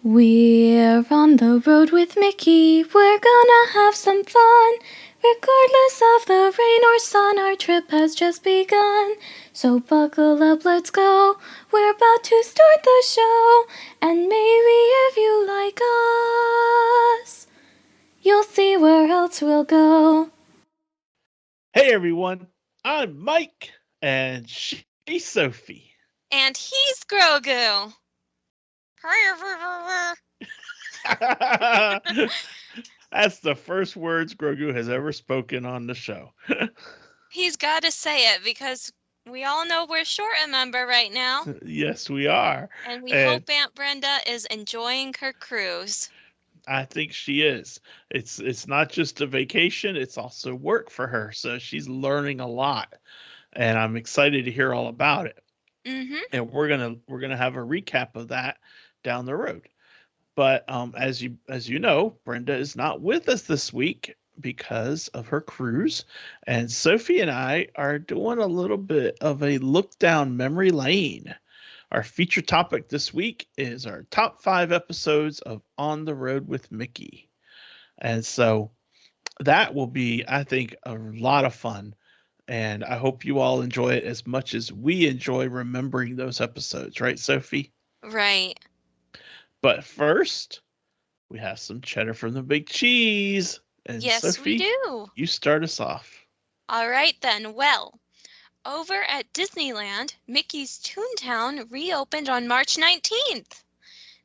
We're on the road with Mickey, we're gonna have some fun. Regardless of the rain or sun, our trip has just begun. So buckle up, let's go, we're about to start the show. And maybe if you like us, you'll see where else we'll go. Hey everyone, I'm Mike, and she's Sophie. And he's Grogu. That's the first words Grogu has ever spoken on the show. He's got to say it because we all know we're short a member right now. Yes, we are. And we And hope Aunt Brenda is enjoying her cruise. I think she is. It's not just a vacation, it's also work for her. So she's learning a lot. And I'm excited to hear all about it. Mm-hmm. And we're gonna have a recap of that down the road. But as you know, Brenda is not with us this week because of her cruise, and Sophie and I are doing a little bit of a look down memory lane. Our feature topic this week is our top 5 episodes of On the Road with Mickey. And so that will be, I think, a lot of fun. And I hope you all enjoy it as much as we enjoy remembering those episodes, right, Sophie? Right. But first, we have some cheddar from the big cheese. And Yes, we Sophie, do. you start us off. All right then. Well, over at Disneyland, Mickey's Toontown reopened on March 19th.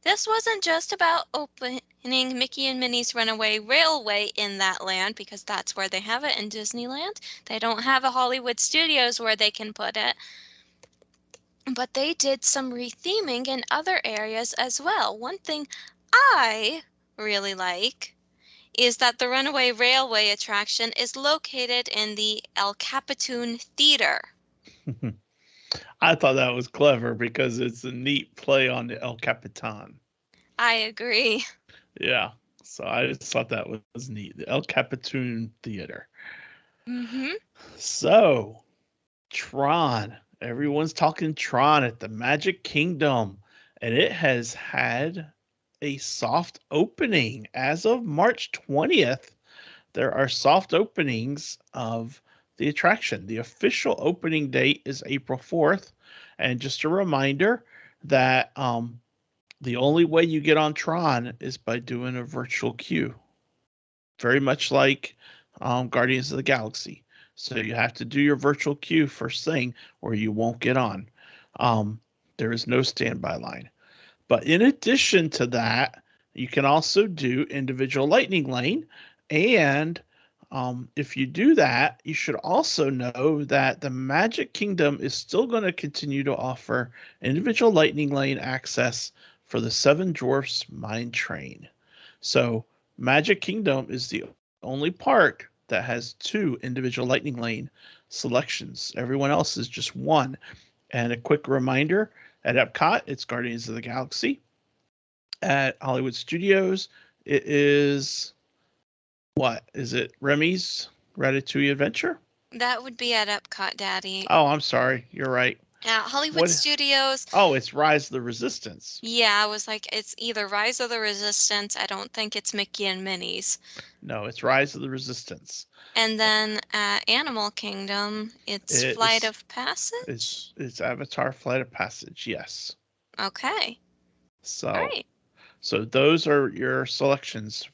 This wasn't just about opening Mickey and Minnie's Runaway Railway in that land, because that's where they have it in Disneyland. They don't have a Hollywood Studios where they can put it. But they did some retheming in other areas as well. One thing I really like is that the Runaway Railway attraction is located in the El Capitan Theater. I thought that was clever because it's a neat play on the El Capitan. I agree. Yeah. So I just thought that was neat. The El Capitan Theater. Mm-hmm. So, Tron. Everyone's talking Tron at the Magic Kingdom. And it has had a soft opening as of March 20th. There are soft openings of the attraction. The official opening date is April 4th. And just a reminder that the only way you get on Tron is by doing a virtual queue, very much like Guardians of the Galaxy. So you have to do your virtual queue first thing, or you won't get on. Um, there is no standby line. But in addition to that, you can also do individual lightning lane. And if you do that, you should also know that the Magic Kingdom is still going to continue to offer individual lightning lane access for the Seven Dwarfs Mine Train. So Magic Kingdom is the only park that has 2 individual lightning lane selections. Everyone else is just one. And a quick reminder, at Epcot, it's Guardians of the Galaxy. At Hollywood Studios, it is what? Is it Remy's Ratatouille Adventure? That would be at Epcot, Daddy. Oh, I'm sorry. You're right. At Hollywood What? Studios, Oh, it's Rise of the Resistance. yeah, I was like, it's either Rise of the Resistance. I don't think it's Mickey and Minnie's. No, it's Rise of the Resistance. And then at Animal Kingdom, it's Flight It's of Passage. it's Avatar Flight of Passage. Yes. Okay. All So right. so those are your selections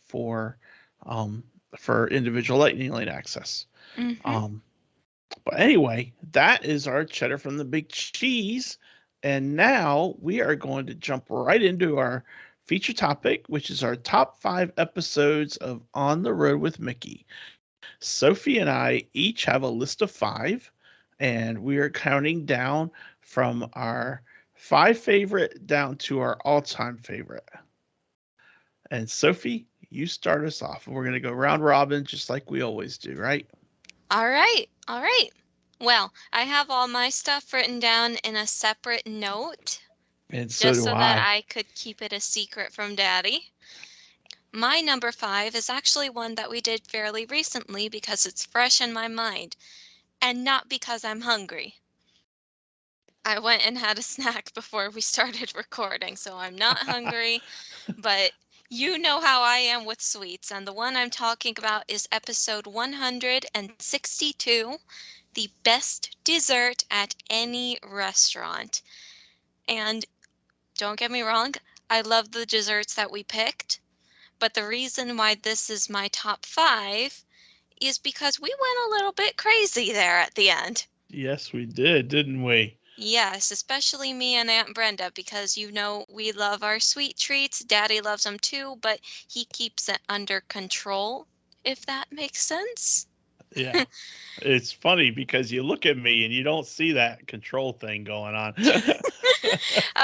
um for individual lightning lane access. Mm-hmm. Um But anyway, that is our cheddar from the big cheese. And now we are going to jump right into our feature topic, which is our top 5 episodes of On the Road with Mickey. Sophie and I each have a list of 5, and we are counting down from our 5 favorite down to our all time favorite. And Sophie, you start us off. We're going to go round robin just like we always do, right? All right. All right. Well, I have all my stuff written down in a separate note, And so just do so that I. I could keep it a secret from Daddy. My number 5 is actually one that we did fairly recently because it's fresh in my mind, and not because I'm hungry. I went and had a snack before we started recording, so I'm not hungry, but you know how I am with sweets, and the one I'm talking about is episode 162, the best dessert at any restaurant. And don't get me wrong, I love the desserts that we picked, but the reason why this is my top 5 is because we went a little bit crazy there at the end. Yes, we did, didn't we? Yes, especially me and Aunt Brenda, because we love our sweet treats. Daddy loves them too, but he keeps it under control, if that makes sense. Yeah. It's funny because you look at me and you don't see that control thing going on.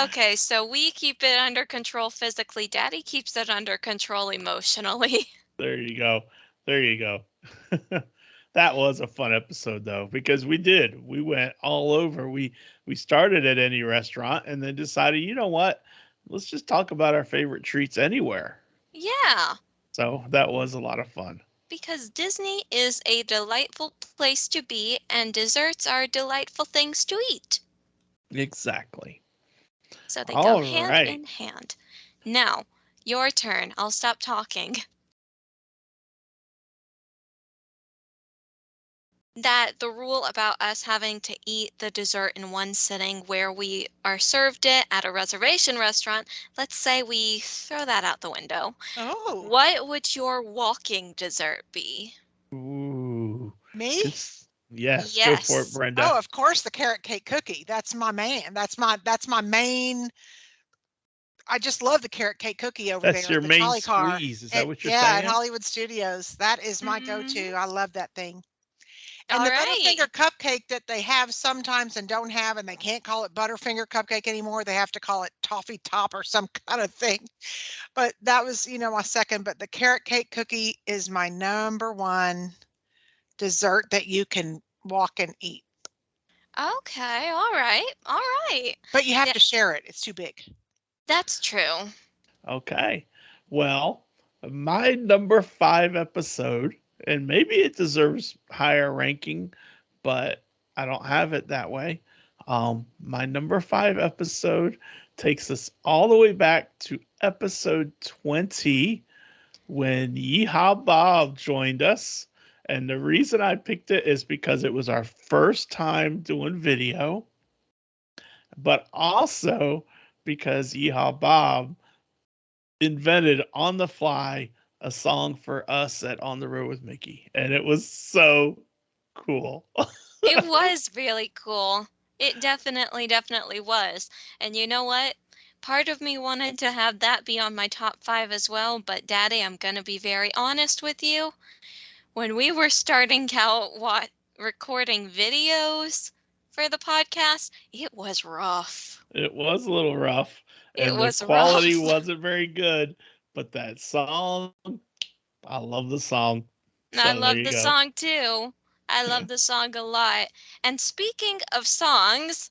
Okay, so we keep it under control physically. Daddy keeps it under control emotionally. There you go. There you go. That was a fun episode though, because we went all over. We started at any restaurant and then decided, you know what? Let's just talk about our favorite treats anywhere. Yeah, So that was a lot of fun. because Disney is a delightful place to be, and desserts are delightful things to eat. Exactly. So they go All hand right. in hand. Now, your turn. I'll stop talking. That the rule about us having to eat the dessert in one sitting where we are served it at a reservation restaurant, let's say we throw that out the window. Oh, What would your walking dessert be? Ooh. me? Yes, go for it, Yes. Brenda. Oh, of course, the carrot cake cookie. That's my man. That's my main. I just love the carrot cake cookie over That's there your at the main trolley car. squeeze. Is that what you're Yeah, at saying? Hollywood Studios. That is my go-to. Mhm. I love that thing. And All the right. Butterfinger cupcake that they have sometimes and don't have, and they can't call it Butterfinger cupcake anymore. They have to call it Toffee Top or some kind of thing. But that was, my second. But the carrot cake cookie is my number one dessert that you can walk and eat. Okay. All right. All right. But you have Yeah, to share it. It's too big. that's true. Okay. Well, my number 5 episode, and maybe it deserves higher ranking, but I don't have it that way. My number 5 episode takes us all the way back to episode 20 when Yeehaw Bob joined us. And the reason I picked it is because it was our first time doing video, but also because Yeehaw Bob invented on the fly a song for us at On the Road with Mickey, and it was so cool. It was really cool. It definitely was. And you know what? Part of me wanted to have that be on my top 5 as well, but Daddy, I'm going to be very honest with you. When we were starting out recording videos for the podcast, it was rough. It was a little rough, It and the was quality rough. wasn't very good, but that song, I love the song. I So there love you the go. song too. I love the song a lot. And speaking of songs,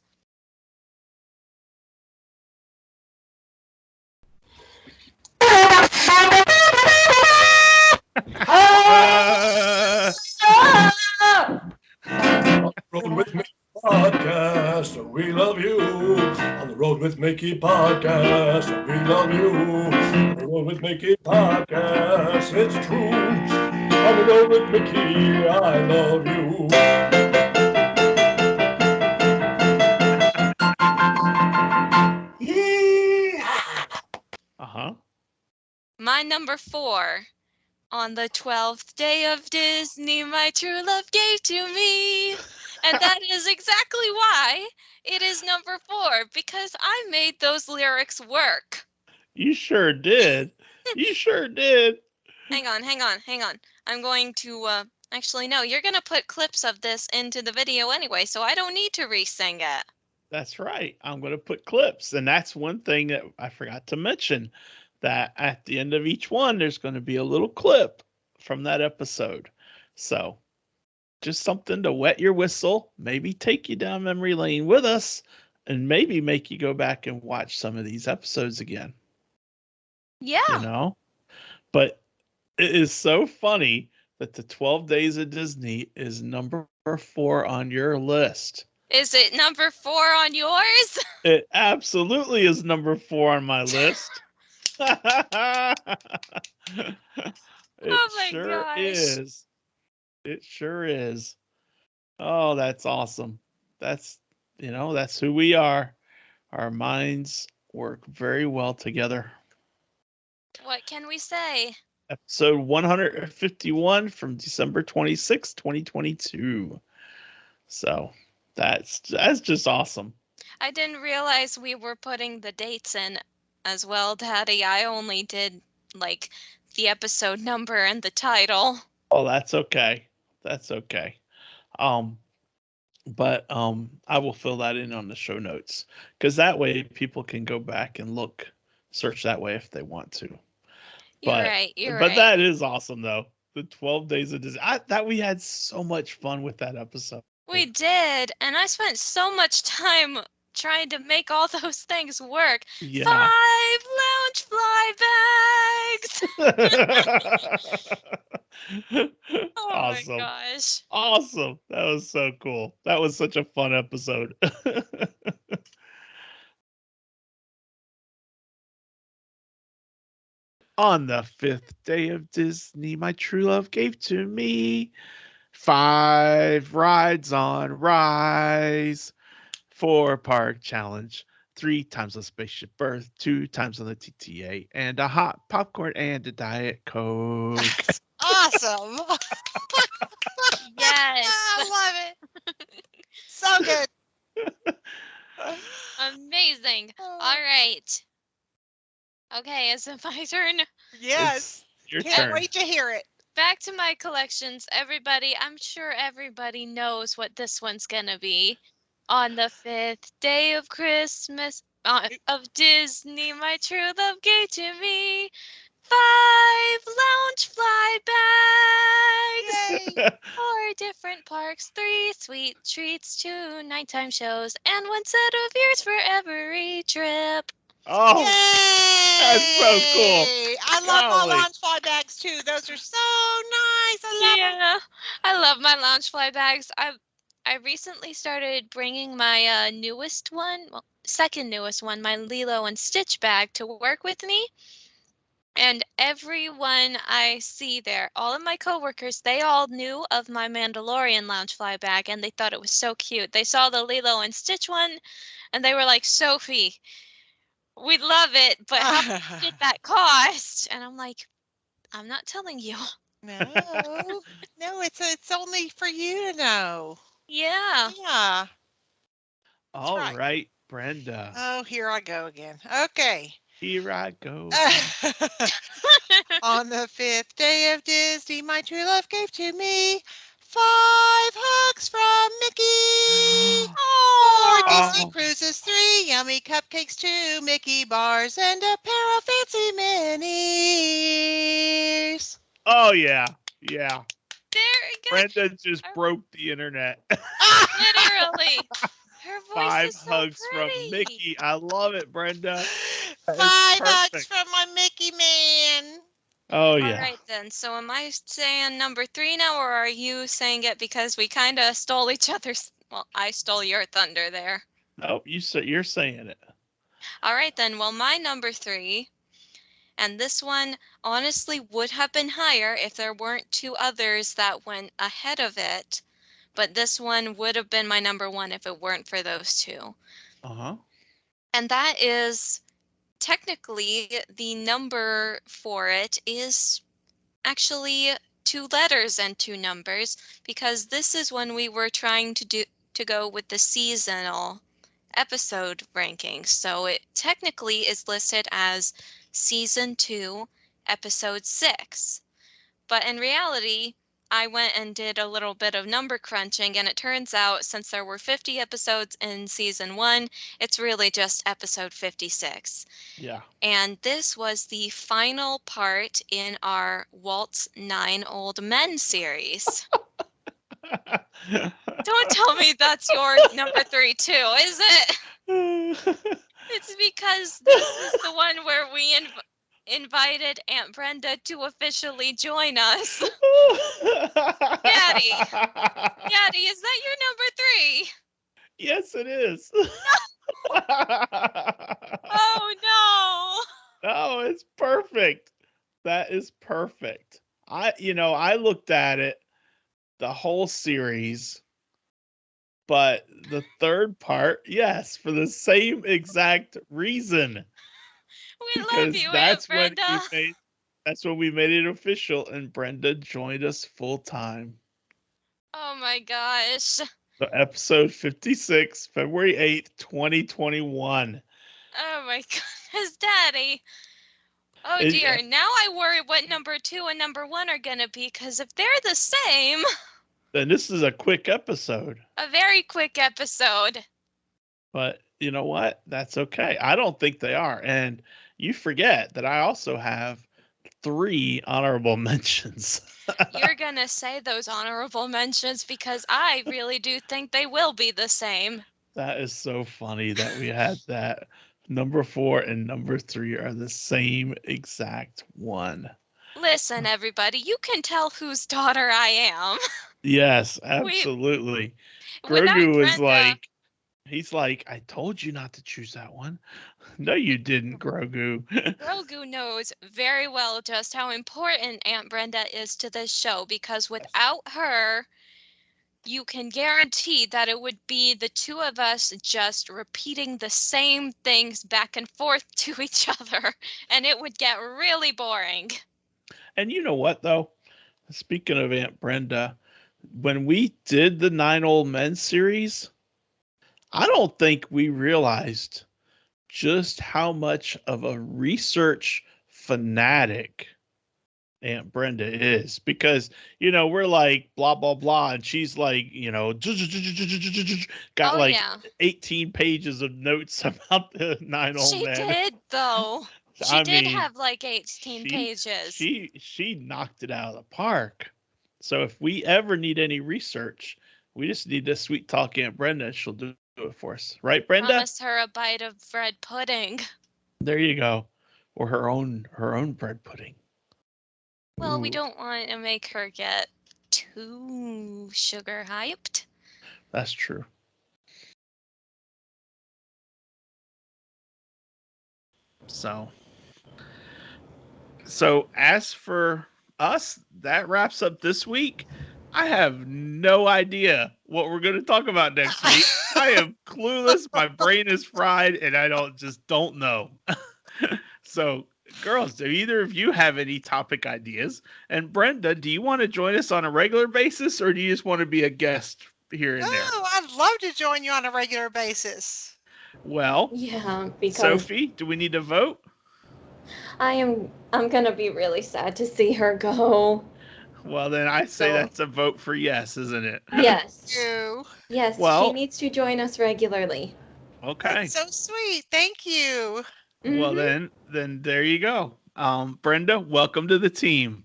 On the road with Mickey podcast, we love you. On the road with Mickey podcast, we love you. On the road with Mickey podcast, it's true. On the road with Mickey, I love you. Uh-huh. my number 4, on the 12th day of Disney, my true love gave to me. And that is exactly why it is number 4, because I made those lyrics work. You sure did. You sure did. Hang on. I'm going to, actually, no, you're going to put clips of this into the video anyway, so I don't need to re-sing it. That's right. I'm going to put clips. And that's one thing that I forgot to mention, that at the end of each one, there's going to be a little clip from that episode. So just something to wet your whistle, maybe take you down memory lane with us, and maybe make you go back and watch some of these episodes again, Yeah. you know? But it is so funny that the 12 Days of Disney is number 4 on your list. Is it number 4 on yours? It absolutely is number 4 on my list. It Oh my sure gosh. is. It sure is. Oh, that's awesome. That's that's who we are. Our minds work very well together. What can we say? Episode 151 from December 26, 2022. So that's just awesome. I didn't realize we were putting the dates in as well, Daddy. I only did like the episode number and the title. Oh, that's okay. That's okay. But I will fill that in on the show notes because that way people can go back and search that way if they want to. You're But right. You're but right. that is awesome though. The 12 days of Disney. That we had so much fun with that episode. We did, and I spent so much time trying to make all those things work. Yeah. 5 lounge fly bags. Oh Awesome. my gosh. Awesome. That was so cool. That was such a fun episode. On the 5th day of Disney, my true love gave to me 5 rides on Rise, 4 park challenge, 3 times on Spaceship Earth, 2 times on the TTA, and a hot popcorn and a Diet Coke. Awesome. Yes. I love it. So good. Amazing. All right. Okay, is it my turn? Yes. It's your Can't turn. wait to hear it. Back to my collections. Everybody, I'm sure everybody knows what this one's gonna be. On the 5th day of Christmas, of Disney, my true love gave to me 5 lounge fly bags. Yay. 4 different parks, 3 sweet treats, 2 nighttime shows, and 1 set of ears for every trip. Oh, Yay! that's so cool. I love my Golly. launch fly bags too. Those are so nice. I love them. Yeah, I love my lounge fly bags. I recently started bringing my newest one, well, second newest one, my Lilo and Stitch bag to work with me. And everyone I see there, all of my coworkers, they all knew of my Mandalorian Loungefly bag and they thought it was so cute. They saw the Lilo and Stitch one and they were like, Sophie, we love it, but how much did that cost? And I'm like, I'm not telling you. No, it's only for you to know. Yeah. Yeah. All right. right, Brenda. Oh, here I go again. Okay. Here I go. On the 5th day of Disney, my true love gave to me 5 hugs from Mickey. 4 Disney cruises, 3 yummy cupcakes, 2 Mickey bars, and a pair of fancy minis. Oh yeah. Yeah. There we go. Brenda just broke the internet. Literally. Her voice 5 is so hugs pretty. from Mickey. I love it, Brenda. 5 That is hugs perfect. from my Mickey man. Oh All yeah. right then. So am I saying number 3 now, or are you saying it because we kind of stole each other's? Well, I stole your thunder there. Nope, you're saying it. All right then. Well, my number 3, and this one honestly would have been higher if there weren't 2 others that went ahead of it. But this one would have been my number 1 if it weren't for those 2. Uh-huh. And that is technically the number for it is actually 2 letters and 2 numbers, because this is when we were trying to go with the seasonal episode rankings. So it technically is listed as season 2, episode 6. But in reality, I went and did a little bit of number crunching, and it turns out since there were 50 episodes in season 1, it's really just episode 56. Yeah. And this was the final part in our Walt's 9 Old Men series. Don't tell me that's your number 3 too, is it? It's because this is the one where we invited Aunt Brenda to officially join us. Daddy, is that your number 3? Yes, it is. Oh No, it's perfect. That is perfect. I looked at it the whole series, but the third part, yes, for the same exact reason, no! We love because you, Aunt Brenda. that's when we made it official, and Brenda joined us full time. Oh my gosh. So episode 56, February 8th, 2021. Oh my goodness, Daddy. Oh dear. Now I worry what number 2 and number 1 are going to be, because if they're the same, And this is a quick episode, a very quick episode. but you know what? That's okay. I don't think they are. And you forget that I also have 3 honorable mentions. You're going to say those honorable mentions because I really do think they will be the same. That is so funny that we had that. Number 4 and number 3 are the same exact one. Listen, everybody, you can tell whose daughter I am. Yes, absolutely. When I, Grogu is Brenda, he's like, I told you not to choose that one. No, you didn't, Grogu. Grogu knows very well just how important Aunt Brenda is to this show, because without her, you can guarantee that it would be the two of us just repeating the same things back and forth to each other, and it would get really boring. And you know what, though? Speaking of Aunt Brenda, when we did the 9 Old Men series, I don't think we realized just how much of a research fanatic Aunt Brenda is, because we're like blah blah blah, and she's like got Oh, like yeah. 18 pages of notes about the 9 Old She Men. did, though. She I did mean, have like 18 she pages. she knocked it out of the park. So if we ever need any research, we just need to sweet talk Aunt Brenda, and she'll do it for us, right, Brenda? Promise her a bite of bread pudding. There you go, or her own bread pudding. Well, we Ooh, don't want to make her get too sugar hyped. that's true. So as for us, that wraps up this week. I have no idea what we're going to talk about next week. I am clueless. My brain is fried, and I don't know. So, girls, do either of you have any topic ideas? And Brenda, do you want to join us on a regular basis, or do you just want to be a guest here and there? Oh, I'd love to join you on a regular basis. Well, Yeah, because Sophie, do we need to vote? I'm gonna be really sad to see her go. Well, then I say So that's a vote for yes, isn't it? yes, You. yes, she Well, needs to join us regularly. okay. That's so sweet. Thank you. Well, then there you go. Brenda, welcome to the team.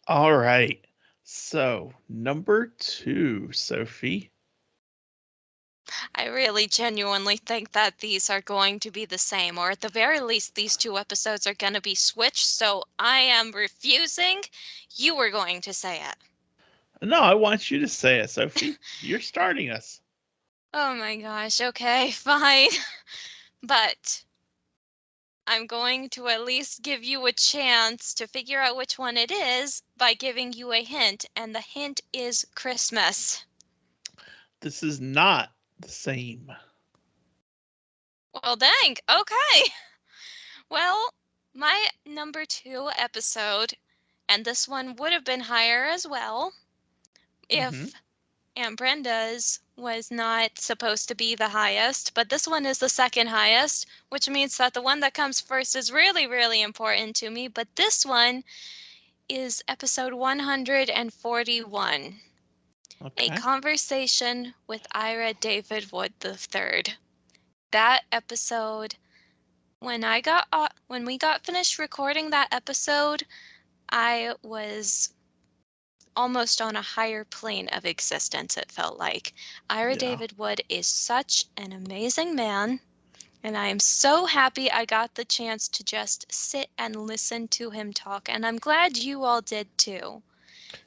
All right. So, number 2, Sophie. I really genuinely think that these are going to be the same, or at the very least, these 2 episodes are going to be switched, so I am refusing. You were going to say it. No, I want you to say it, Sophie. You're starting us. Oh my gosh, okay, fine. But I'm going to at least give you a chance to figure out which one it is by giving you a hint, and the hint is Christmas. This is not the same. Well, dang, okay. Well, my number 2 episode, and this one would have been higher as well if Aunt Brenda's was not supposed to be the highest, but this one is the second highest, which means that the one that comes first is really, really important to me, but this one is episode 141, A Okay. Conversation with Ira David Wood III. That episode, when we got finished recording that episode, I was almost on a higher plane of existence, it felt like. Ira Yeah. David Wood is such an amazing man, and I am so happy I got the chance to just sit and listen to him talk, and I'm glad you all did too,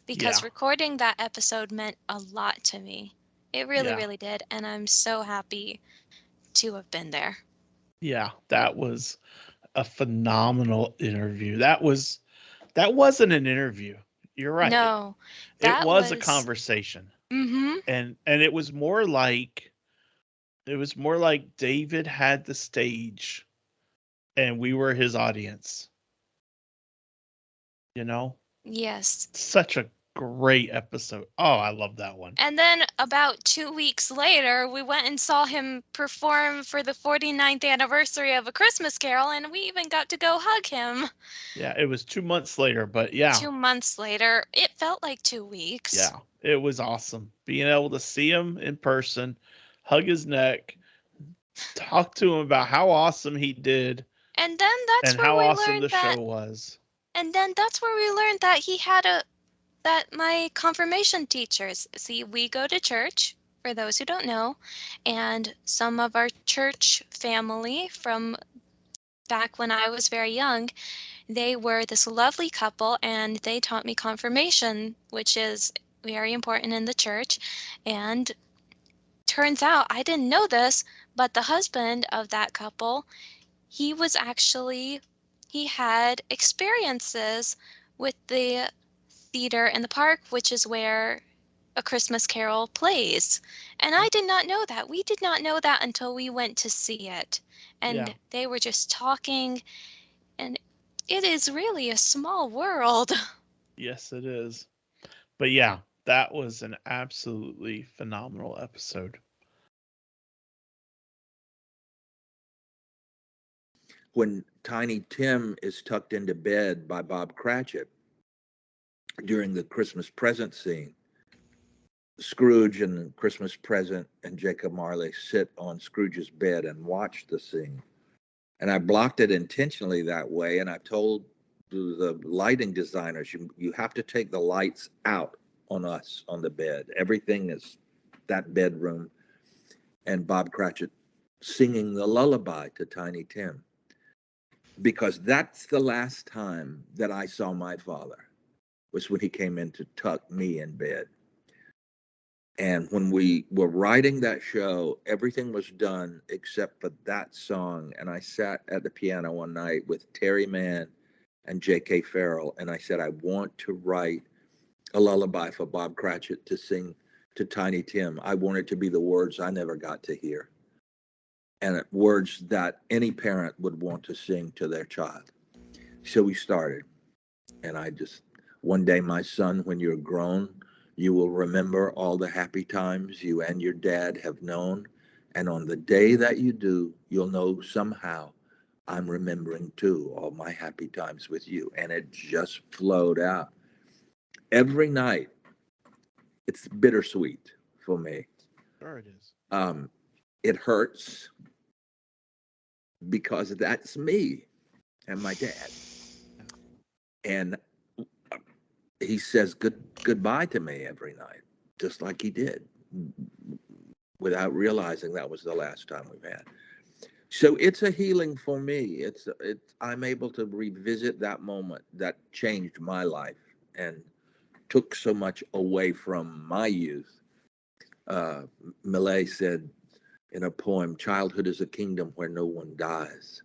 because Yeah. recording that episode meant a lot to me. It really, Yeah. really did. And I'm so happy to have been there. Yeah, that was a phenomenal interview. That wasn't an interview. You're right. No, It that was a was. conversation. Mm-hmm. And it was more like David had the stage and we were his audience. You know? Yes. Such a great episode. Oh, I love that one. And then about 2 weeks later, we went and saw him perform for the 49th anniversary of A Christmas Carol, and we even got to go hug him. Yeah, it was 2 months later, but yeah. 2 months later, it felt like 2 weeks. Yeah, it was awesome. Being able to see him in person, hug his neck, talk to him about how awesome he did And then that's and where how we awesome learned the that. show was. And then that's where we learned that he had that my confirmation teachers. See, we go to church, for those who don't know, and some of our church family from back when I was very young, they were this lovely couple and they taught me confirmation, which is very important in the church. And turns out I didn't know this, but the husband of that couple, he had experiences with the theater in the park, which is where A Christmas Carol plays. And I did not know that. We did not know that until we went to see it. And Yeah. they were just talking, and it is really a small world. Yes, it is. But yeah, that was an absolutely phenomenal episode. When Tiny Tim is tucked into bed by Bob Cratchit during the Christmas present scene, Scrooge and Christmas Present and Jacob Marley sit on Scrooge's bed and watch the scene. And I blocked it intentionally that way. And I told the lighting designers, you have to take the lights out on us on the bed. Everything is that bedroom. And Bob Cratchit singing the lullaby to Tiny Tim. Because that's the last time that I saw my father, was when he came in to tuck me in bed. And when we were writing that show, everything was done except for that song. And I sat at the piano one night with Terry Mann and J.K. Farrell, and I said, I want to write a lullaby for Bob Cratchit to sing to Tiny Tim. I want it to be the words I never got to hear, and words that any parent would want to sing to their child. So we started, and one day, my son, when you're grown, you will remember all the happy times you and your dad have known. And on the day that you do, you'll know somehow I'm remembering too all my happy times with you. And it just flowed out. Every night, it's bittersweet for me. Sure it is. It hurts because that's me and my dad. And he says goodbye to me every night, just like he did, without realizing that was the last time we've had. So it's a healing for me. I'm able to revisit that moment that changed my life and took so much away from my youth. Millet said in a poem, "Childhood is a kingdom where no one dies."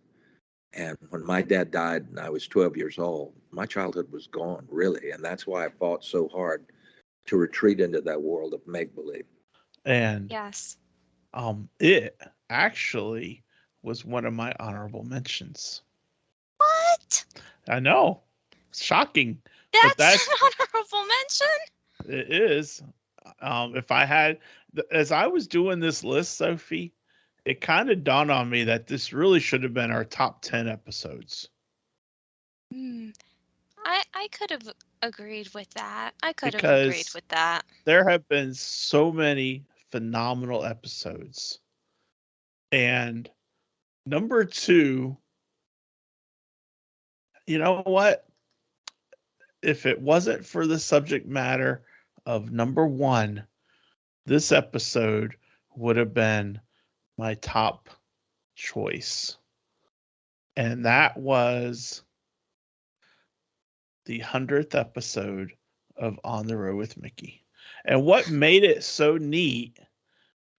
And when my dad died and I was 12 years old, my childhood was gone, really. And that's why I fought so hard to retreat into that world of make-believe. And Yes. it actually was one of my honorable mentions. What? I know. Shocking. But That's an honorable mention? it is. If I had, as I was doing this list, Sophie, it kind of dawned on me that this really should have been our top 10 episodes. I could have agreed with that. Because there have been so many phenomenal episodes. And number 2, you know what? If it wasn't for the subject matter of number 1, this episode would have been my top choice. And that was the 100th episode of On the Road with Mickey. And what made it so neat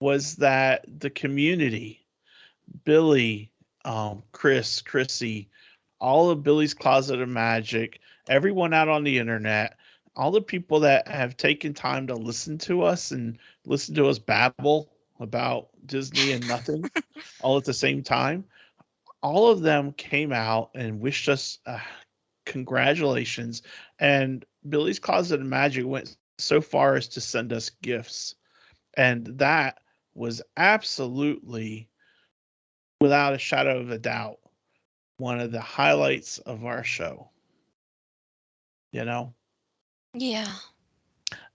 was that the community, Billy, Chris, Chrissy, all of Billy's Closet of Magic, everyone out on the internet, all the people that have taken time to listen to us and listen to us babble about Disney and nothing all at the same time, all of them came out and wished us congratulations. And Billy's Closet of Magic went so far as to send us gifts. And that was absolutely, without a shadow of a doubt, one of the highlights of our show. You know? Yeah.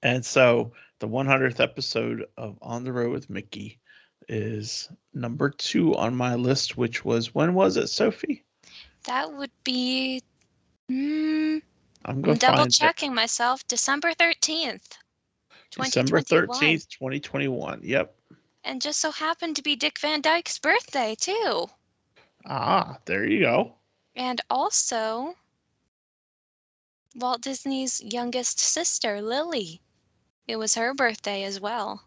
And so the 100th episode of On the Road with Mickey is number 2 on my list, which was, when was it, Sophie? That would be, I'm I'm double checking myself, December 13th, December 2021. 13th, 2021. Yep. And just so happened to be Dick Van Dyke's birthday, too. Ah, there you go. And also Walt Disney's youngest sister, Lily. It was her birthday as well.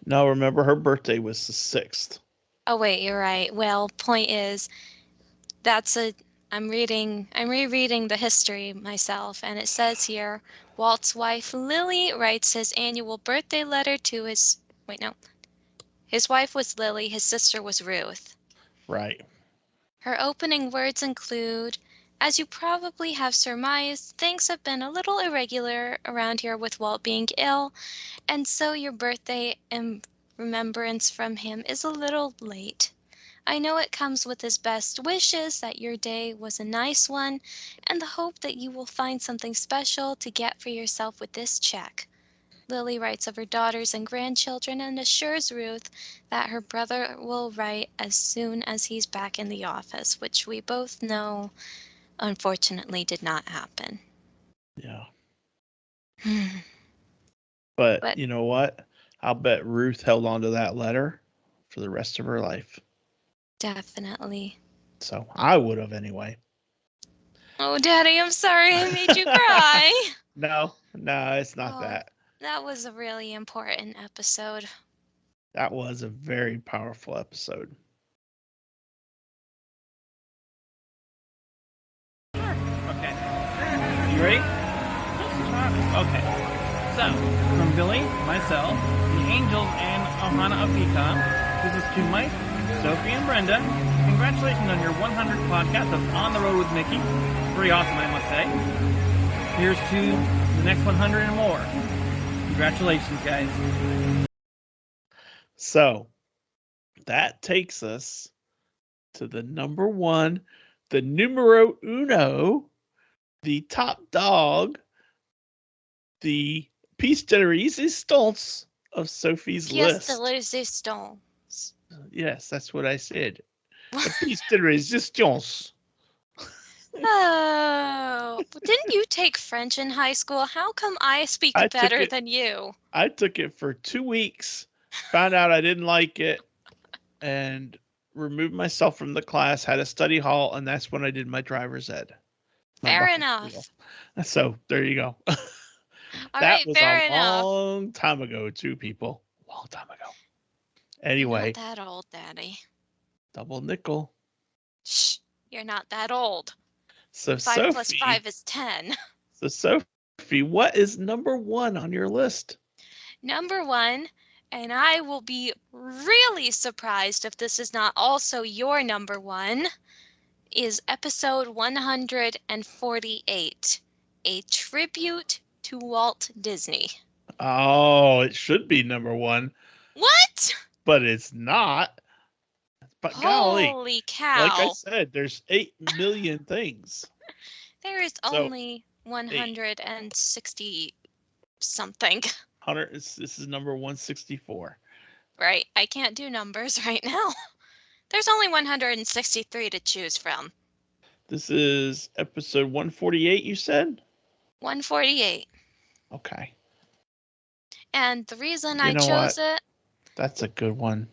No, remember, her birthday was the 6th. Oh, wait, you're right. Well, point is, I'm rereading the history myself, and it says here, Walt's wife, Lily, writes his annual birthday letter to his wife was Lily, his sister was Ruth. Right. Her opening words include, as you probably have surmised, things have been a little irregular around here with Walt being ill, and so your birthday in remembrance from him is a little late. I know it comes with his best wishes that your day was a nice one, and the hope that you will find something special to get for yourself with this check. Lily writes of her daughters and grandchildren and assures Ruth that her brother will write as soon as he's back in the office, which we both know unfortunately did not happen. Yeah. But you know what? I'll bet Ruth held on to that letter for the rest of her life. Definitely. So I would have anyway. Oh, Daddy, I'm sorry I made you cry. No, it's not that. That was a really important episode. That was a very powerful episode. Okay. You ready? Okay. So, from Billy, myself, the Angels, and Ohana Apika, this is to Mike, Sophie, and Brenda. Congratulations on your 100th podcast of On the Road with Mickey. Pretty awesome, I must say. Here's to the next 100 and more. Congratulations, guys. So, that takes us to the number 1, the numero uno, the top dog, the piece de resistance of Sophie's list. Pièce de résistance. Yes, that's what I said. A piece de resistance. Oh, didn't you take French in high school? How come I speak better than you? I took it for 2 weeks, found out I didn't like it, and removed myself from the class, had a study hall, and that's when I did my driver's ed. Fair enough. So there you go. That was a long time ago, too, people. Long time ago. Anyway. You're not that old, Daddy. Double nickel. Shh, you're not that old. So 5 Sophie, plus 5 is 10. So Sophie, what is number 1 on your list? Number 1, and I will be really surprised if this is not also your number 1, is episode 148, a tribute to Walt Disney. Oh, it should be number 1. What? But it's not. But holy cow. Like I said, there's 8 million things. There is only 160 something. This is number 164. Right. I can't do numbers right now. There's only 163 to choose from. This is episode 148, you said? 148. Okay. And the reason I chose it... That's a good one.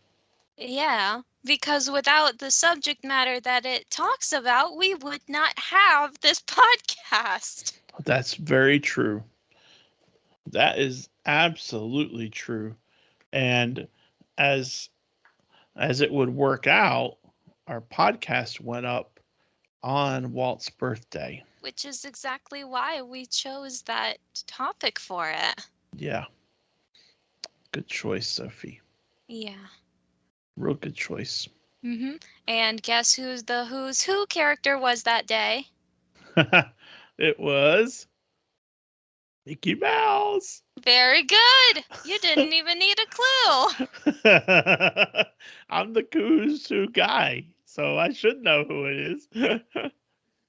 Yeah, because without the subject matter that it talks about, we would not have this podcast. That's very true. That is absolutely true. And as it would work out, our podcast went up on Walt's birthday. Which is exactly why we chose that topic for it. Yeah. Good choice, Sophie. Yeah. Real good choice. And guess who's who character was that day? It was Mickey Mouse. Very good. You didn't even need a clue. I'm the Who's Who guy, so I should know who it is.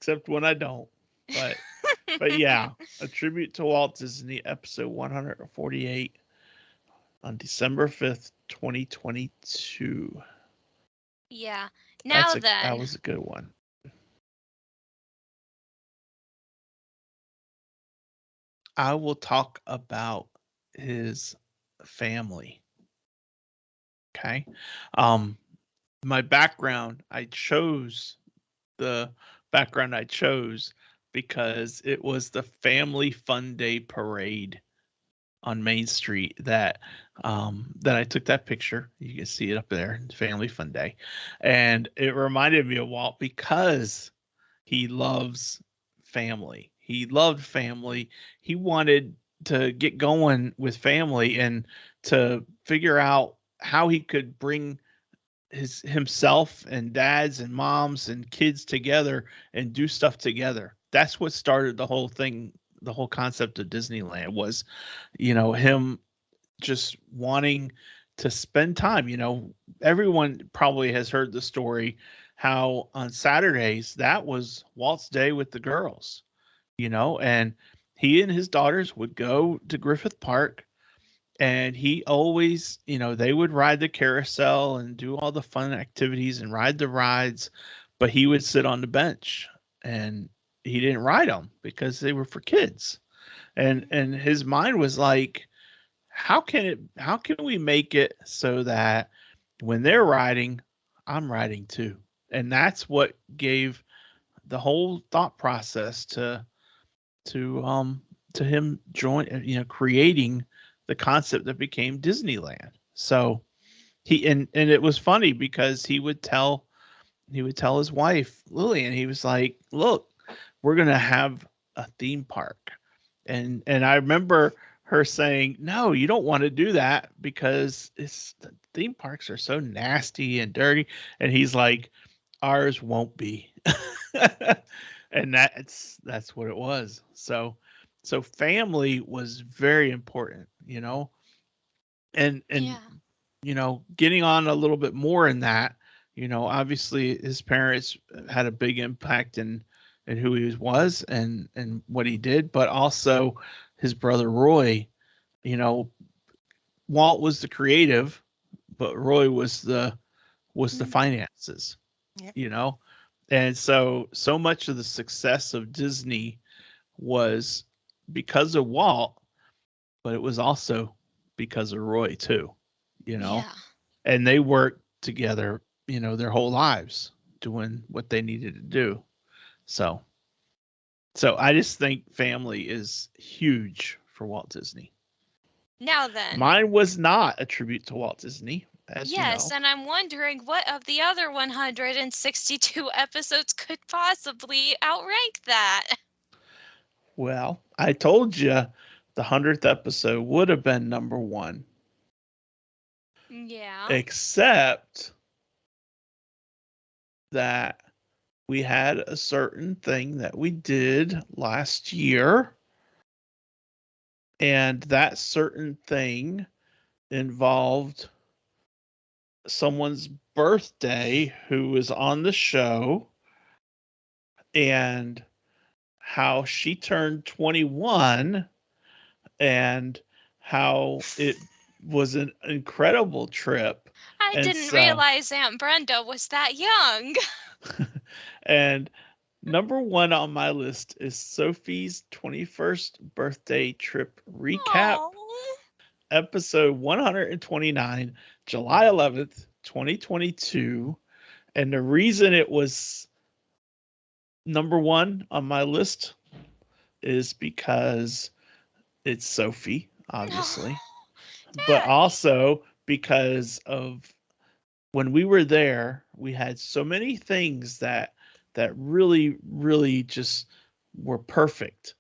Except when I don't. But yeah, a tribute to Walt Disney, episode 148 on December 5th, 2022. Yeah. Now then. That was a good one. I will talk about his family. Okay. My background, I chose the background I chose because it was the Family Fun Day parade on Main Street that I took that picture. You can see it up there, Family Fun Day. And it reminded me of Walt because he loves family. He loved family. He wanted to get going with family and to figure out how he could bring himself and dads and moms and kids together and do stuff together. That's what started the whole thing. The whole concept of Disneyland was, him just wanting to spend time. Everyone probably has heard the story how on Saturdays that was Walt's day with the girls, and he and his daughters would go to Griffith Park. And he always, they would ride the carousel and do all the fun activities and ride the rides, but he would sit on the bench and he didn't ride them because they were for kids. And his mind was like, how can we make it so that when they're riding, I'm riding too? And that's what gave the whole thought process to him creating the concept that became Disneyland. So and it was funny because he would tell his wife Lillian, he was like, look, we're going to have a theme park. And I remember her saying, no, you don't want to do that because the theme parks are so nasty and dirty. And he's like, ours won't be. And that's what it was. So family was very important, and Yeah. Getting on a little bit more in that, obviously his parents had a big impact in who he was and what he did, but also his brother Roy. Walt was the creative, but Roy was the finances. Yep. And so much of the success of Disney was because of Walt, but it was also because of Roy too, Yeah. and they worked together, their whole lives doing what they needed to do. So I just think family is huge for Walt Disney. Now then. Mine was not a tribute to Walt Disney, as Yes, you know. and I'm wondering what of the other 162 episodes could possibly outrank that. Well, I told you the 100th episode would have been number 1. Yeah. Except that we had a certain thing that we did last year. And that certain thing involved someone's birthday who was on the show and how she turned 21 and how it was an incredible trip. I didn't realize Aunt Brenda was that young. And number 1 on my list is Sophie's 21st birthday trip recap. Aww. Episode 129, July 11th, 2022. And the reason it was number 1 on my list is because it's Sophie, obviously, but also because of when we were there, we had so many things that really just were perfect,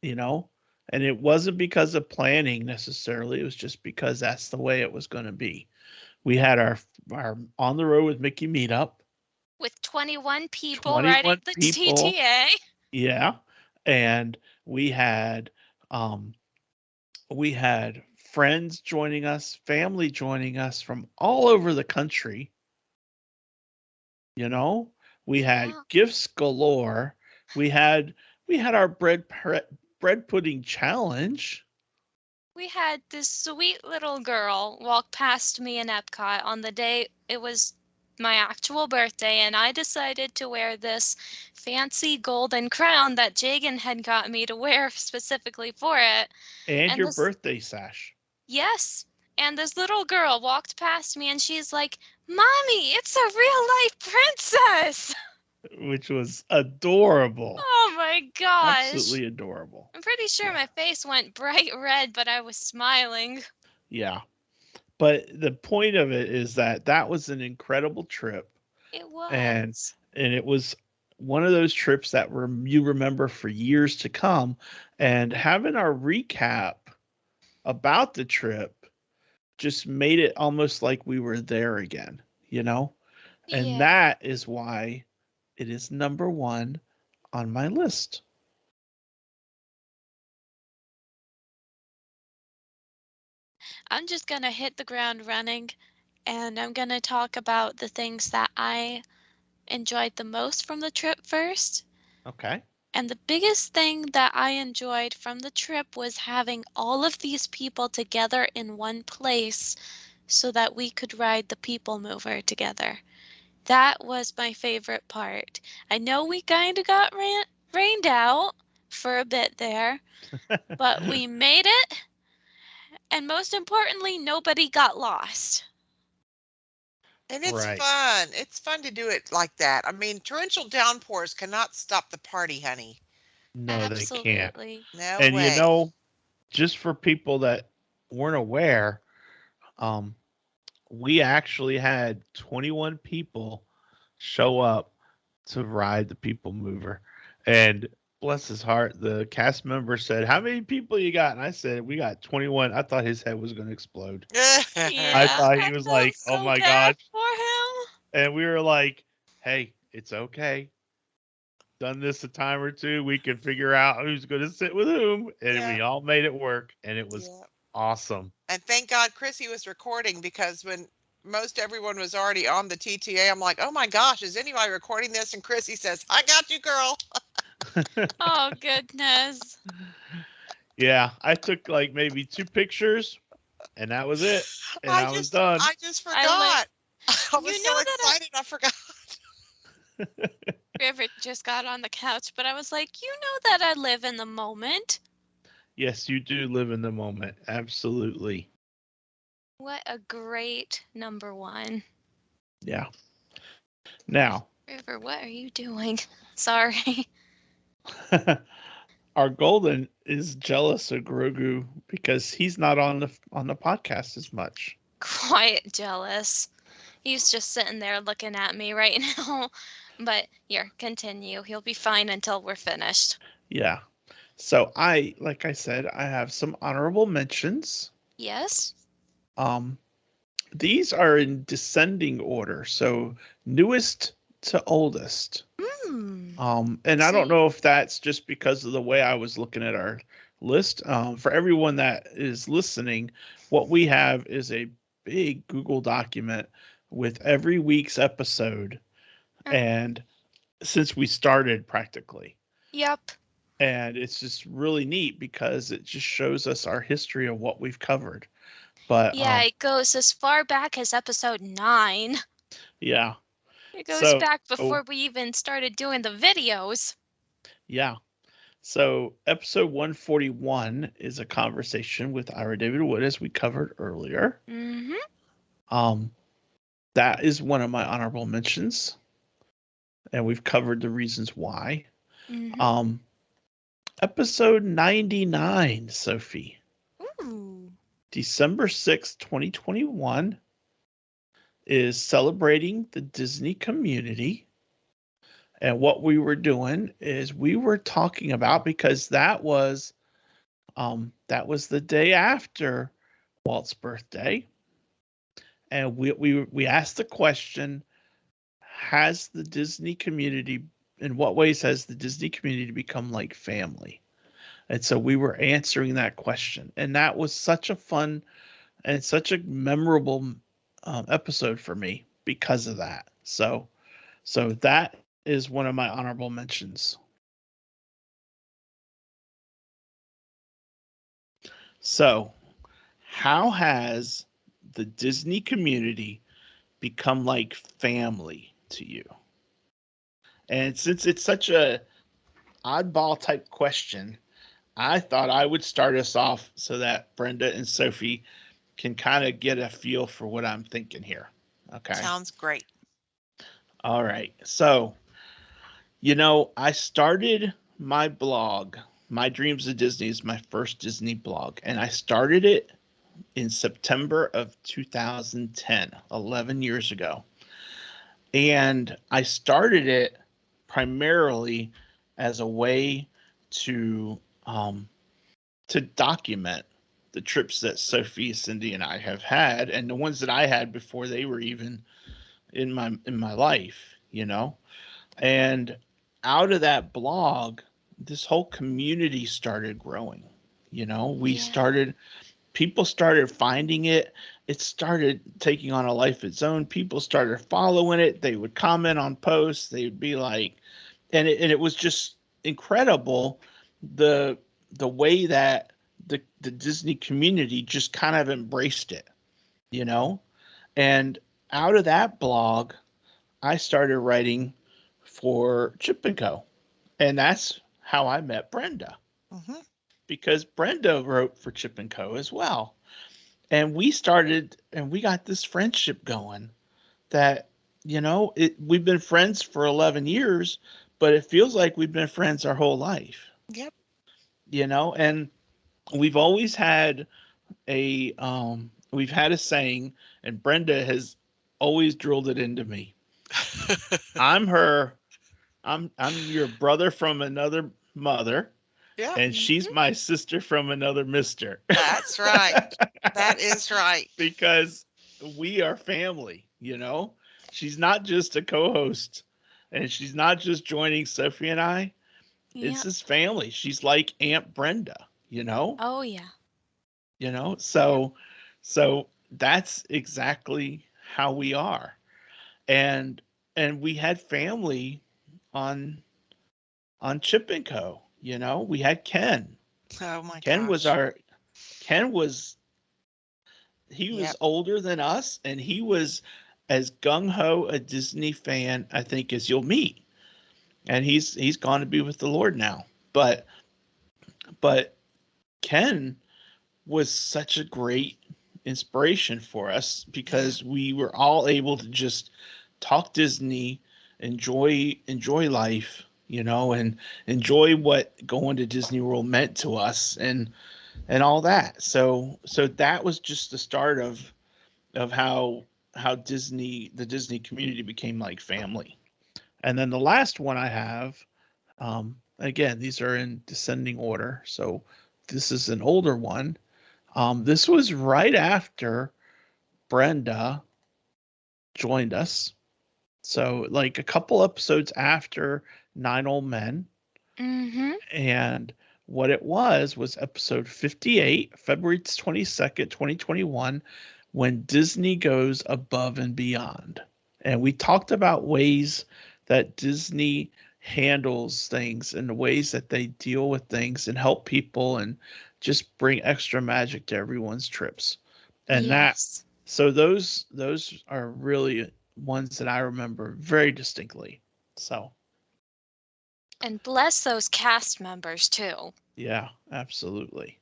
you know? And it wasn't because of planning necessarily. It was just because that's the way it was going to be. We had our on the road with Mickey meetup, With 21 people riding 21 the people. TTA. Yeah. And um we had friends joining us, family joining us from all over the country, you know? We had Yeah. gifts galore. We had our bread pudding challenge. We had this sweet little girl walk past me in Epcot on the day it was my actual birthday, and I decided to wear this fancy golden crown that Jagan had got me to wear specifically for it. And And your this, birthday sash, yes, and this little girl walked past me and she's like, "Mommy, it's a real life princess." which was adorable. Oh my gosh. Absolutely adorable. I'm pretty sure Yeah. my face went bright red, but I was smiling. Yeah. But the point of it is that that was an incredible trip, It and was. it was one of those trips that you remember for years to come. And having our recap about the trip just made it almost like we were there again, you know? And Yeah. that is why it is number one on my list. I'm just going to hit the ground running and I'm going to talk about the things that I enjoyed the most from the trip first. Okay. And the biggest thing that I enjoyed from the trip was having all of these people together in one place so that we could ride the People Mover together. That was my favorite part. I know we kind of got rained out for a bit there, but we made it. And most importantly, nobody got lost. And it's Right. fun. It's fun to do it like that. I mean, torrential downpours cannot stop the party, honey. No, they can't. Absolutely. No And way. just for people that weren't aware, um, we actually had 21 people show up to ride the People Mover. And bless his heart, the cast member said, "How many people you got?" And I said, "We got 21." I thought his head was going to explode. I Yeah, thought I he was felt like, "Oh so my bad gosh." for him. And we were like, "Hey, it's okay. Done this a time or two. We can figure out who's going to sit with whom." And Yeah, we all made it work. And it was yeah. awesome. And thank God Chrissy was recording because when most everyone was already on the TTA, I'm like, oh my gosh, is anybody recording this? And Chrissy says, I got you, girl. Oh, goodness. Yeah, I took like maybe 2 pictures and that was it. And I was done. I just I like, forgot. I was you so know that excited I forgot. River just got on the couch, but I was like, you know that I live in the moment. Yes, you do live in the moment. Absolutely. What a great number one. Yeah. Now, River, what are you doing? Sorry. our golden is jealous of Grogu because he's not on the podcast as much. Quite jealous. He's just sitting there looking at me right now. But here, continue. He'll be fine until we're finished. Yeah. So like I said, I have some honorable mentions. Yes? Um, these are in descending order, so newest to oldest. Hmm. And I don't See. know if that's just because of the way I was looking at our list. For everyone that is listening, what we have is a big Google document with every week's episode, and since we started practically. Yep. And it's just really neat because it just shows us our history of what we've covered. But Yeah, it goes as far back as episode 9. yeah. It goes So back before we even started doing the videos. yeah. So episode 141 is a conversation with Ira David Wood, as we covered earlier. Mm-hmm. Um, that is one of my honorable mentions, and we've covered the reasons why. Mm-hmm. Episode 99, Sophie. Ooh. December 6th, 2021 is celebrating the Disney community. And what we were doing is we were talking about, because that was the day after Walt's birthday, and we asked the question: has the Disney community, in what ways has the Disney community become like family? And so we were answering that question, and that was such a fun and such a memorable episode for me because of that. So that is one of my honorable mentions. So, how has the Disney community become like family to you? And since it's such a oddball type question, I thought I would start us off so that Brenda and Sophie can kind of get a feel for what I'm thinking here. Okay. Sounds great. All right. So, I started my blog. My Dreams of Disney is my first Disney blog, and I started it in September of 2010, 11 years ago. And I started it primarily as a way to document the trips that Sophie, Cindy, and I have had, and the ones that I had before they were even in my life, And out of that blog, this whole community started growing. People started finding it. It started taking on a life of its own. People started following it. They would comment on posts. They would be like, and it was just incredible the way that the Disney community just kind of embraced it, And out of that blog, I started writing for Chip and Co. And that's how I met Brenda. Mm-hmm. Because Brenda wrote for Chip and Co. as well. And we got this friendship going that, we've been friends for 11 years, but it feels like we've been friends our whole life. Yep. And we've always had we've had a saying, and Brenda has always drilled it into me. I'm your brother from another mother. Yeah. And she's my sister from another mister. That's right. That is right. Because we are family, She's not just a co-host, and she's not just joining Sophie and I. It's his family. She's like Aunt Brenda, Oh, yeah. So that's exactly how we are. And we had family on Chip and Co. We had Ken. Oh my Ken gosh. was older than us, and he was as gung-ho a Disney fan, I think, as you'll meet. And he's gone to be with the Lord now. But Ken was such a great inspiration for us, because we were all able to just talk Disney, enjoy life, and enjoy what going to Disney World meant to us, and all that. So that was just the start of how the Disney community became like family. And then the last one I have, again, these are in descending order. So this is an older one. This was right after Brenda joined us. So like a couple episodes after 9 Old Men. Mm-hmm. And what it was episode 58, February 22nd, 2021, when Disney goes above and beyond. And we talked about ways that Disney handles things and the ways that they deal with things and help people and just bring extra magic to everyone's trips. And so those are really ones that I remember very distinctly. So. And bless those cast members too. Yeah, absolutely.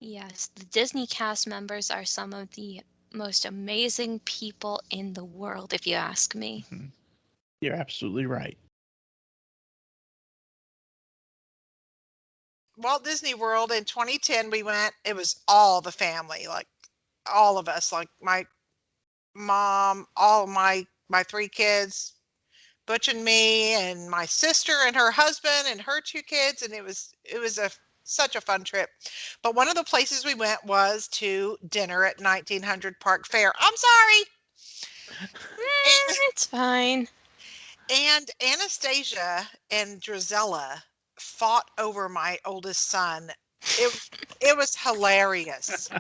Yes, the Disney cast members are some of the most amazing people in the world, if you ask me. Mm-hmm. You're absolutely right. Walt Disney World in 2010, we went, it was all the family, like all of us, like my mom, all my 3 kids, Butch and me, and my sister and her husband and her 2 kids, and it was such a fun trip. But one of the places we went was to dinner at 1900 Park Fair. I'm sorry. It's fine. And Anastasia and Drizella fought over my oldest son. It was hilarious.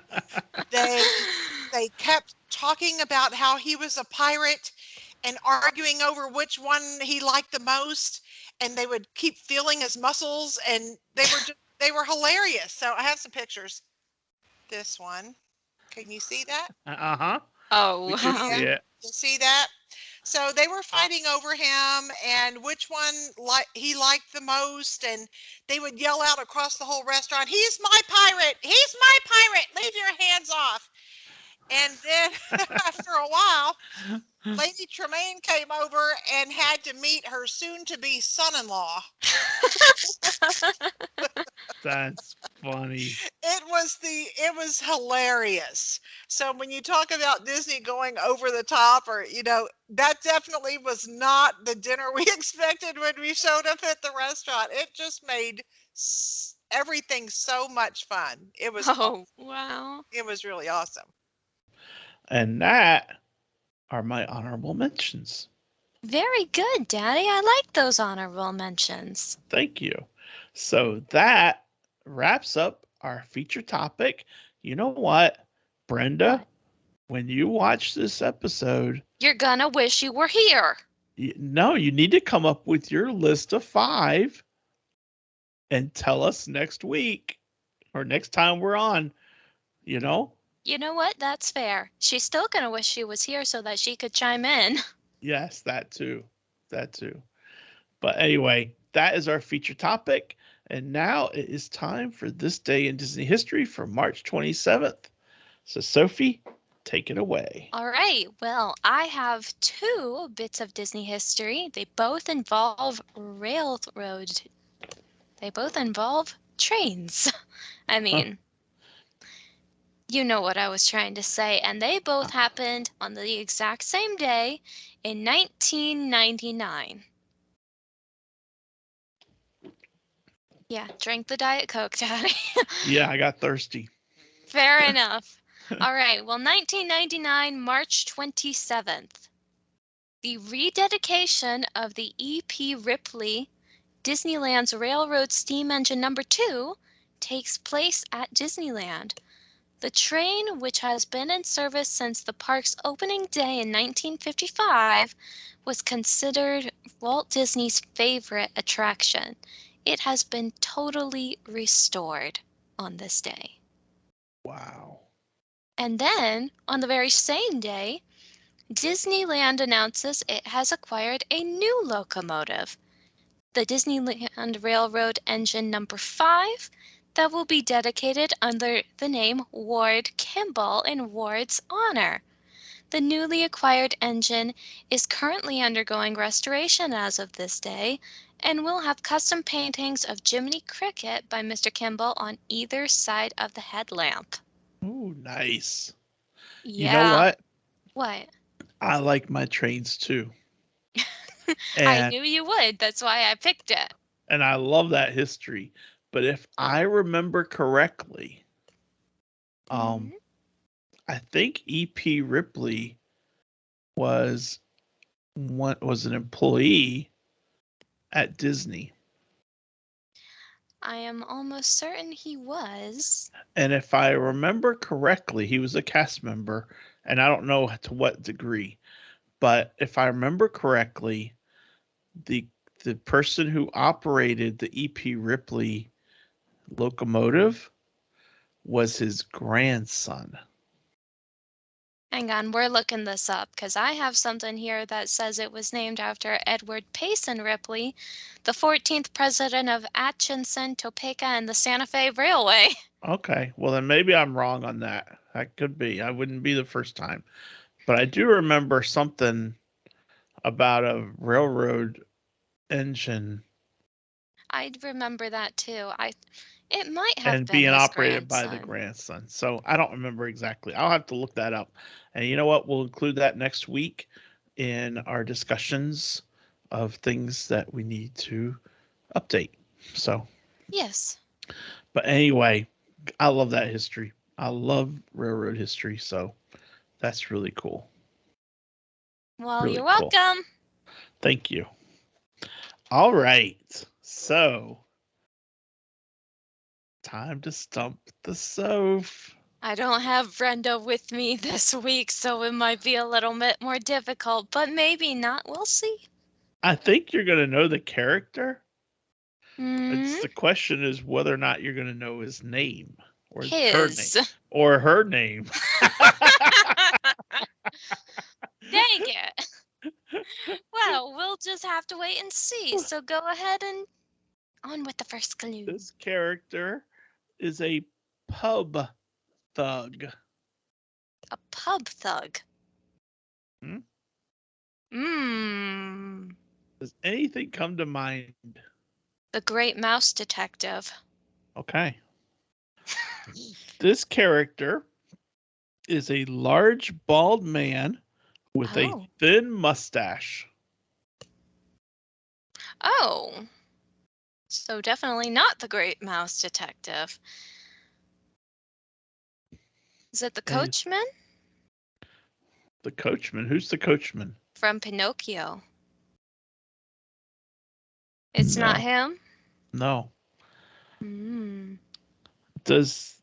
They kept talking about how he was a pirate and arguing over which one he liked the most, and they would keep feeling his muscles, and they were hilarious. So I have some pictures. This one. Can you see that? Uh-huh. Oh, We can see it. You see that? So they were fighting over him and which one he liked the most, and they would yell out across the whole restaurant, "He's my pirate! He's my pirate! Leave your hands off!" And then after a while, Lady Tremaine came over and had to meet her soon-to-be son-in-law. That's funny. It was hilarious. So when you talk about Disney going over the top, or that definitely was not the dinner we expected when we showed up at the restaurant. It just made everything so much fun. It was wow. It was really awesome. And that are my honorable mentions. Very good, Daddy. I like those honorable mentions. Thank you. So that wraps up our feature topic. You know what, Brenda? What? When you watch this episode, You're gonna wish you were here. no, you need to come up with your list of 5 and tell us next week or next time we're on, You know what? That's fair. She's still gonna wish she was here so that she could chime in. Yes, that too. That too. But anyway, that is our feature topic. And now it is time for This Day in Disney History for March 27th. So, Sophie, take it away. All right. Well, I have 2 bits of Disney history. They both involve railroad. They both involve trains. I mean, you know what I was trying to say. And they both happened on the exact same day in 1999. Yeah, drink the Diet Coke, Daddy. Yeah, I got thirsty. Fair enough. All right. Well, 1999, March 27th. The rededication of the E.P. Ripley Disneyland's Railroad Steam Engine Number 2 takes place at Disneyland. The train, which has been in service since the park's opening day in 1955, was considered Walt Disney's favorite attraction. It has been totally restored on this day. Wow. And then, on the very same day, Disneyland announces it has acquired a new locomotive, the Disneyland Railroad Engine Number 5, that will be dedicated under the name Ward Kimball in Ward's honor. The newly acquired engine is currently undergoing restoration as of this day and will have custom paintings of Jiminy Cricket by Mr. Kimball on either side of the headlamp. Ooh, nice. Yeah. You know what? What? I like my trains too. I knew you would. That's why I picked it. And I love that history. But if I remember correctly, I think E.P. Ripley was an employee at Disney. I am almost certain he was. And if I remember correctly, he was a cast member, and I don't know to what degree, but if I remember correctly, the person who operated the E.P. Ripley locomotive was his grandson. Hang on, we're looking this up because I have something here that says it was named after Edward Payson Ripley, the 14th president of Atchison, Topeka, and the Santa Fe Railway. Okay, well then maybe I'm wrong on that. That could be. I wouldn't be the first time. But I do remember something about a railroad engine. I remember that too. It might have And been being his operated by the grandson. grandson. So I don't remember exactly. I'll have to look that up. And you know what? We'll include that next week in our discussions of things that we need to update. So, Yes. but anyway, I love that history. I love railroad history. So that's really cool. Well, Really you're cool. welcome. Thank you. All right. So, time to stump the Soph. I don't have Brenda with me this week, so it might be a little bit more difficult, but maybe not. We'll see. I think you're going to know the character. Hmm? The question is whether or not you're going to know his name or her name His. or her name. Dang it. Well, we'll just have to wait and see. So go ahead and on with the first clue. This character is a pub thug. A pub thug. Hmm? Does anything come to mind? The Great Mouse Detective. Okay. This character is a large bald man with a thin mustache. Oh. So definitely not the Great Mouse Detective. Is it the Coachman? The Coachman? Who's the Coachman? From Pinocchio. It's not him? No. Mm. Does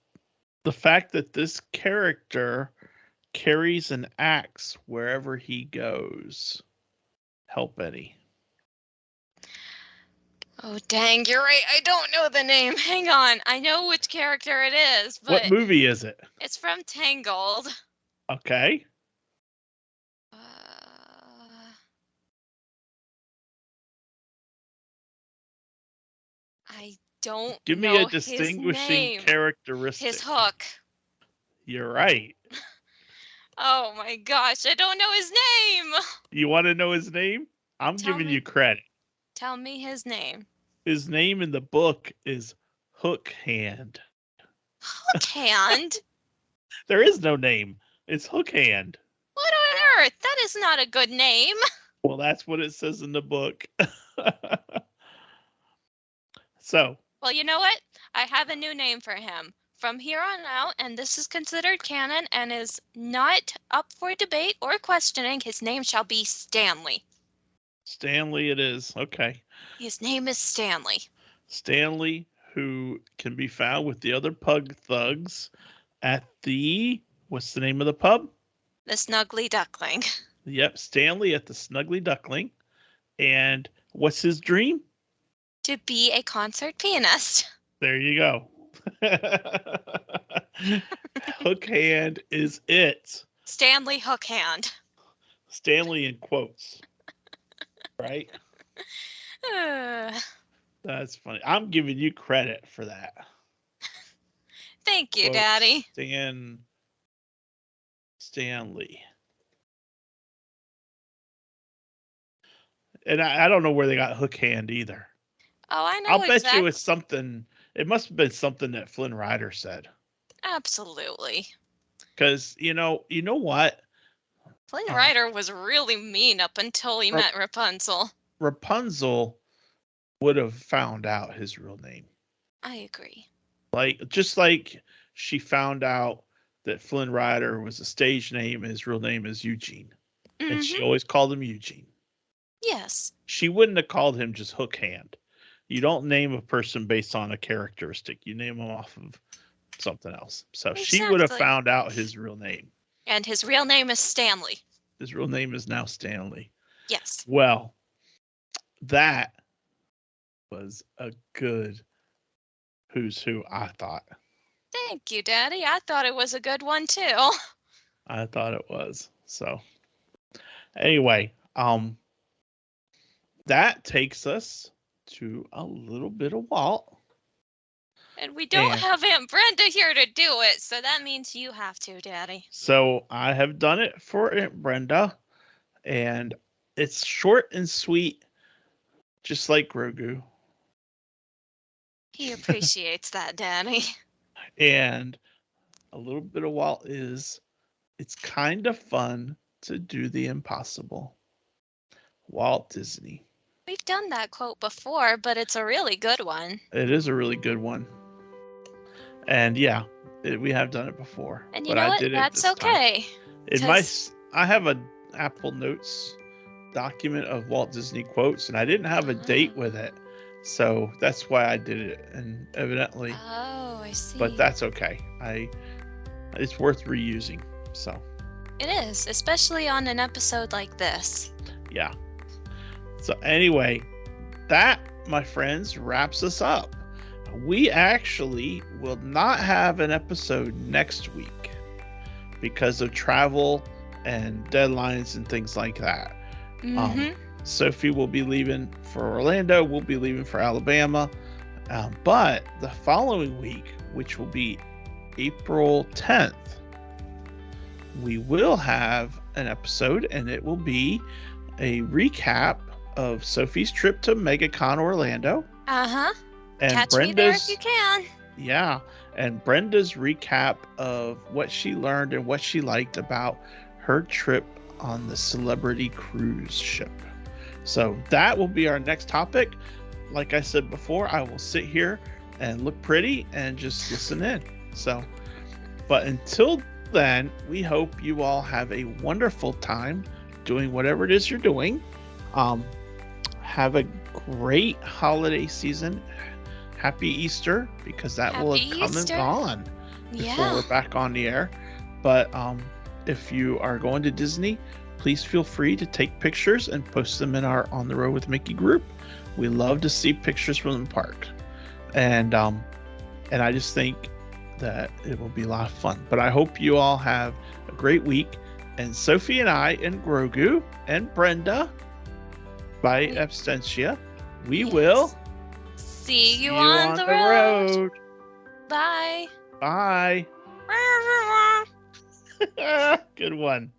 the fact that this character carries an axe wherever he goes help any? Oh, dang, you're right. I don't know the name. Hang on. I know which character it is, but... What movie is it? It's from Tangled. Okay. I don't Give me know a distinguishing his name. characteristic. His hook. You're right. Oh my gosh, I don't know his name. You want to know his name? I'm giving you credit. Tell me his name. His name in the book is Hook Hand. Hook Hand? There is no name. It's Hook Hand. What on earth? That is not a good name. Well, that's what it says in the book. So. Well, you know what? I have a new name for him. From here on out, and this is considered canon and is not up for debate or questioning, his name shall be Stanley. Stanley it is. Okay. His name is Stanley. Stanley, who can be found with the other pug thugs at the, what's the name of the pub? The Snuggly Duckling. Yep, Stanley at the Snuggly Duckling. And what's his dream? To be a concert pianist. There you go. Hook Hand is it. Stanley Hook Hand. Stanley in quotes. Right? That's funny. I'm giving you credit for that. Thank you, quotes, Daddy. Stanley. And I don't know where they got Hook Hand either. Oh, I know. I'll bet you it's something. It must have been something that Flynn Rider said. Absolutely. Because you know what? Flynn Rider was really mean up until he met Rapunzel. Rapunzel would have found out his real name. I agree. Just like she found out that Flynn Rider was a stage name and his real name is Eugene. Mm-hmm. And she always called him Eugene. Yes. She wouldn't have called him just Hook Hand. You don't name a person based on a characteristic. You name them off of something else. So exactly. She would have found out his real name. And his real name is Stanley. His real name is now Stanley. Yes. Well, that was a good who's who, I thought. Thank you, Daddy. I thought it was a good one, too. I thought it was. So, anyway, that takes us to a little bit of Walt. And we don't have Aunt Brenda here to do it, so that means you have to, Daddy. So I have done it for Aunt Brenda, and it's short and sweet, just like Grogu. He appreciates that, Danny. And a little bit of Walt is, it's kind of fun to do the impossible. Walt Disney. We've done that quote before, but it's a really good one. It is a really good one. And yeah, we have done it before. And you but know I what? did it That's this time. okay. I have a Apple Notes document of Walt Disney quotes, and I didn't have a date with it. So that's why I did it, and evidently. Oh, I see. But that's okay. It's worth reusing. So. It is, especially on an episode like this. Yeah. So anyway, that, my friends, wraps us up. We actually will not have an episode next week because of travel and deadlines and things like that. Sophie will be leaving for Orlando. We'll be leaving for Alabama. But the following week, which will be April 10th, we will have an episode, and it will be a recap of Sophie's trip to MegaCon Orlando. And Catch Brenda's, me there if you can. Yeah, and Brenda's recap of what she learned and what she liked about her trip on the Celebrity Cruise ship. So that will be our next topic. Like I said before, I will sit here and look pretty and just listen in. So, but until then, we hope you all have a wonderful time doing whatever it is you're doing. Have a great holiday season. Happy Easter, because that will have come and gone before we're back on the air. But if you are going to Disney, please feel free to take pictures and post them in our On the Road with Mickey group. We love to see pictures from the park, and I just think that it will be a lot of fun. But I hope you all have a great week. And Sophie and I and Grogu and Brenda, by absentia, we will see you on the road. Bye. Bye. Good one.